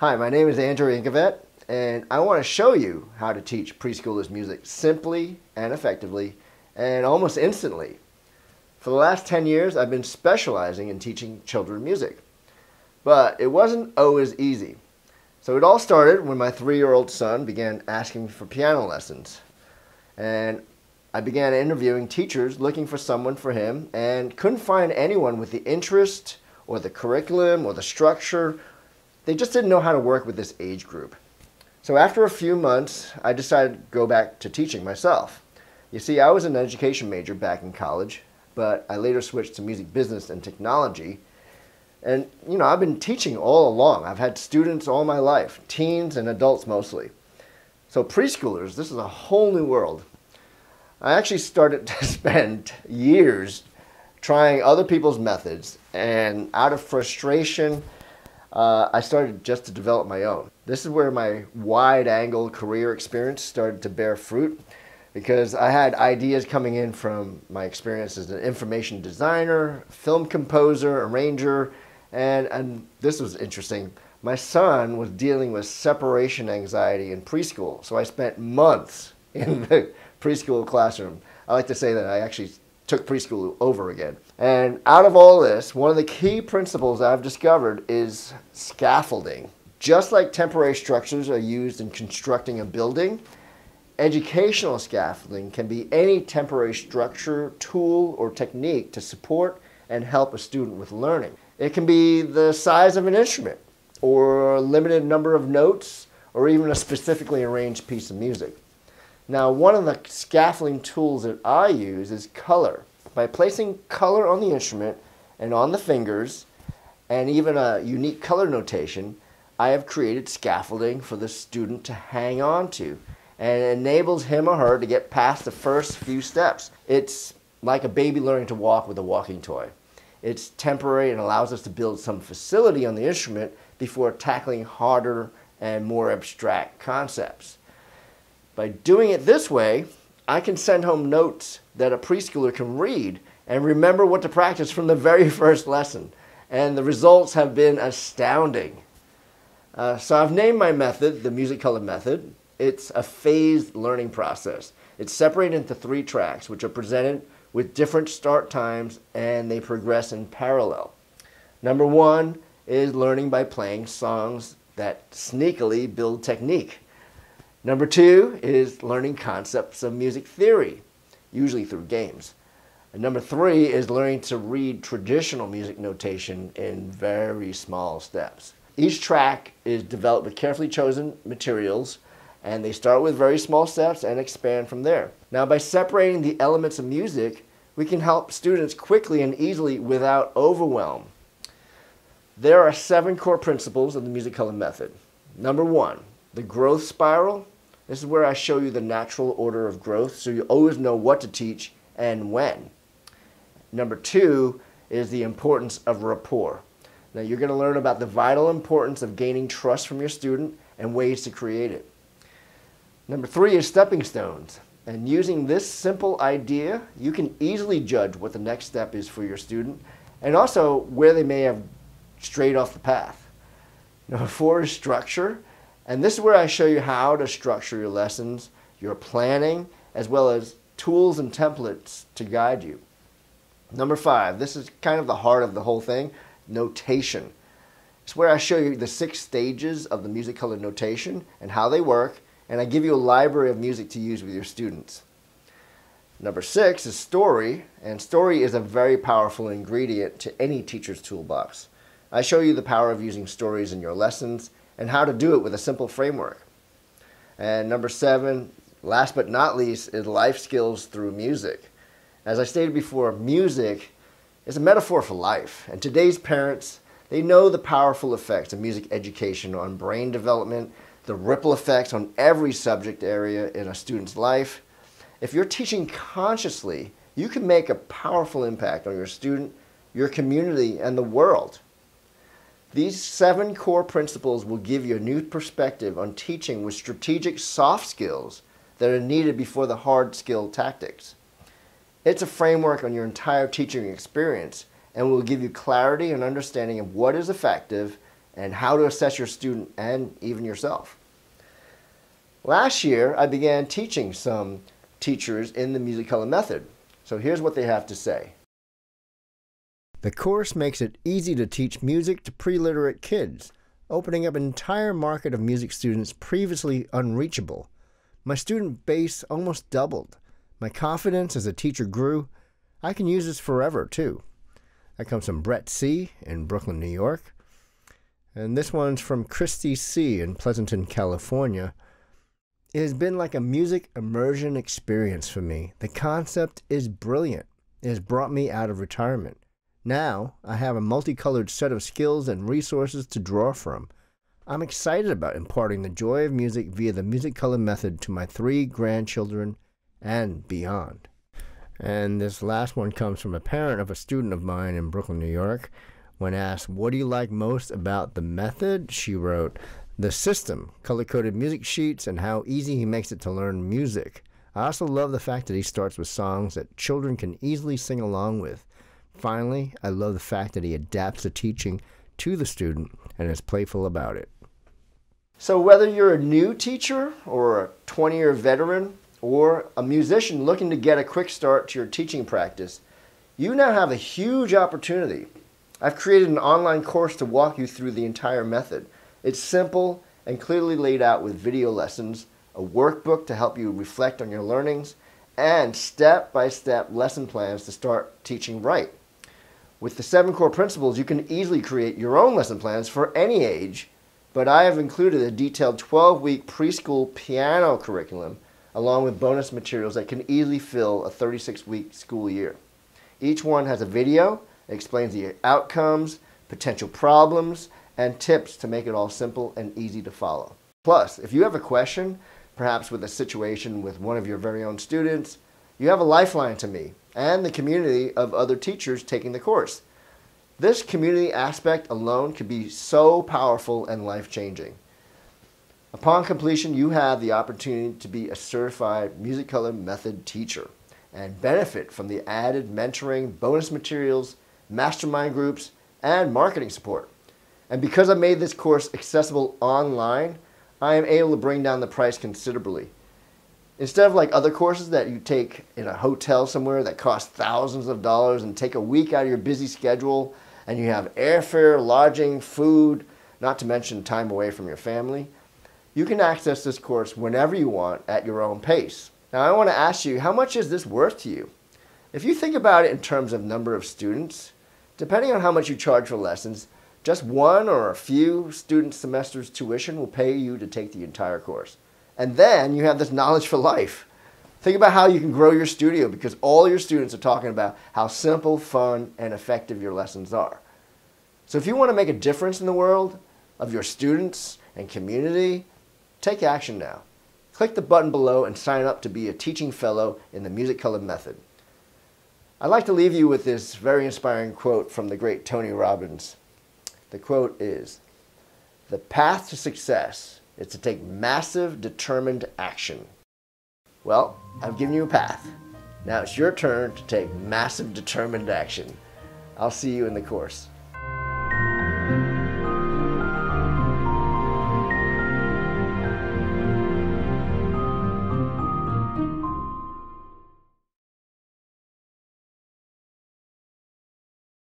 Hi, my name is Andrew Inkovet, and I want to show you how to teach preschoolers music simply and effectively and almost instantly. For the last 10 years, I've been specializing in teaching children music, but it wasn't always easy. So it all started when my 3-year-old son began asking for piano lessons, and I began interviewing teachers looking for someone for him and couldn't find anyone with the interest or the curriculum or the structure. They just didn't know how to work with this age group. So after a few months, I decided to go back to teaching myself. You see, I was an education major back in college, but I later switched to music business and technology. And, I've been teaching all along. I've had students all my life, teens and adults mostly. So preschoolers, this is a whole new world. I actually started to spend years trying other people's methods, and out of frustration, I started just to develop my own. This is where my wide-angle career experience started to bear fruit, because I had ideas coming in from my experience as an information designer, film composer, arranger, and this was interesting. My son was dealing with separation anxiety in preschool, so I spent months in the preschool classroom. I like to say that I actually took preschool over again. And out of all this, one of the key principles I've discovered is scaffolding. Just like temporary structures are used in constructing a building, educational scaffolding can be any temporary structure, tool, or technique to support and help a student with learning. It can be the size of an instrument, or a limited number of notes, or even a specifically arranged piece of music. Now, one of the scaffolding tools that I use is color. By placing color on the instrument and on the fingers, and even a unique color notation, I have created scaffolding for the student to hang on to, and it enables him or her to get past the first few steps. It's like a baby learning to walk with a walking toy. It's temporary and allows us to build some facility on the instrument before tackling harder and more abstract concepts. By doing it this way, I can send home notes that a preschooler can read and remember what to practice from the very first lesson. And the results have been astounding. So I've named my method the Musicolor Method. It's a phased learning process. It's separated into 3 tracks, which are presented with different start times, and they progress in parallel. Number 1 is learning by playing songs that sneakily build technique. Number 2 is learning concepts of music theory, usually through games. And number 3 is learning to read traditional music notation in very small steps. Each track is developed with carefully chosen materials, and they start with very small steps and expand from there. Now, by separating the elements of music, we can help students quickly and easily without overwhelm. There are 7 core principles of the Musicolor Method. Number 1, the growth spiral. This is where I show you the natural order of growth, so you always know what to teach and when. Number 2 is the importance of rapport. Now, you're going to learn about the vital importance of gaining trust from your student and ways to create it. Number 3 is stepping stones. And using this simple idea, you can easily judge what the next step is for your student and also where they may have strayed off the path. Number 4 is structure. And this is where I show you how to structure your lessons, your planning, as well as tools and templates to guide you. Number 5, this is kind of the heart of the whole thing, notation. It's where I show you the 6 stages of the Musicolor notation and how they work, and I give you a library of music to use with your students. Number 6 is story, and story is a very powerful ingredient to any teacher's toolbox. I show you the power of using stories in your lessons and how to do it with a simple framework. And number 7, last but not least, is life skills through music. As I stated before, music is a metaphor for life, and today's parents, they know the powerful effects of music education on brain development, the ripple effects on every subject area in a student's life. If you're teaching consciously, you can make a powerful impact on your student, your community, and the world. These 7 core principles will give you a new perspective on teaching with strategic soft skills that are needed before the hard skill tactics. It's a framework on your entire teaching experience and will give you clarity and understanding of what is effective and how to assess your student and even yourself. Last year, I began teaching some teachers in the Musicolor Method. So here's what they have to say. The course makes it easy to teach music to pre-literate kids, opening up an entire market of music students previously unreachable. My student base almost doubled. My confidence as a teacher grew. I can use this forever, too. That comes from Brett C. in Brooklyn, New York. And this one's from Christy C. in Pleasanton, California. It has been like a music immersion experience for me. The concept is brilliant. It has brought me out of retirement. Now, I have a multicolored set of skills and resources to draw from. I'm excited about imparting the joy of music via the Musicolor Method to my 3 grandchildren and beyond. And this last one comes from a parent of a student of mine in Brooklyn, New York. When asked, what do you like most about the method? She wrote, the system, color-coded music sheets, and how easy he makes it to learn music. I also love the fact that he starts with songs that children can easily sing along with. Finally, I love the fact that he adapts the teaching to the student and is playful about it. So whether you're a new teacher or a 20-year veteran or a musician looking to get a quick start to your teaching practice, you now have a huge opportunity. I've created an online course to walk you through the entire method. It's simple and clearly laid out with video lessons, a workbook to help you reflect on your learnings, and step-by-step lesson plans to start teaching right. With the 7 core principles, you can easily create your own lesson plans for any age, but I have included a detailed 12-week preschool piano curriculum along with bonus materials that can easily fill a 36-week school year. Each one has a video, explains the outcomes, potential problems, and tips to make it all simple and easy to follow. Plus, if you have a question, perhaps with a situation with one of your very own students, you have a lifeline to me and the community of other teachers taking the course. This community aspect alone could be so powerful and life-changing. Upon completion, you have the opportunity to be a certified Musicolor Method teacher and benefit from the added mentoring, bonus materials, mastermind groups, and marketing support. And because I made this course accessible online, I am able to bring down the price considerably. Instead of like other courses that you take in a hotel somewhere that cost thousands of dollars and take a week out of your busy schedule, and you have airfare, lodging, food, not to mention time away from your family, you can access this course whenever you want at your own pace. Now I want to ask you, how much is this worth to you? If you think about it in terms of number of students, depending on how much you charge for lessons, just one or a few student semesters tuition will pay you to take the entire course. And then you have this knowledge for life. Think about how you can grow your studio because all your students are talking about how simple, fun, and effective your lessons are. So if you want to make a difference in the world of your students and community, take action now. Click the button below and sign up to be a teaching fellow in the Musicolor Method. I'd like to leave you with this very inspiring quote from the great Tony Robbins. The quote is, "The path to success is to take massive, determined action." Well, I've given you a path. Now it's your turn to take massive, determined action. I'll see you in the course.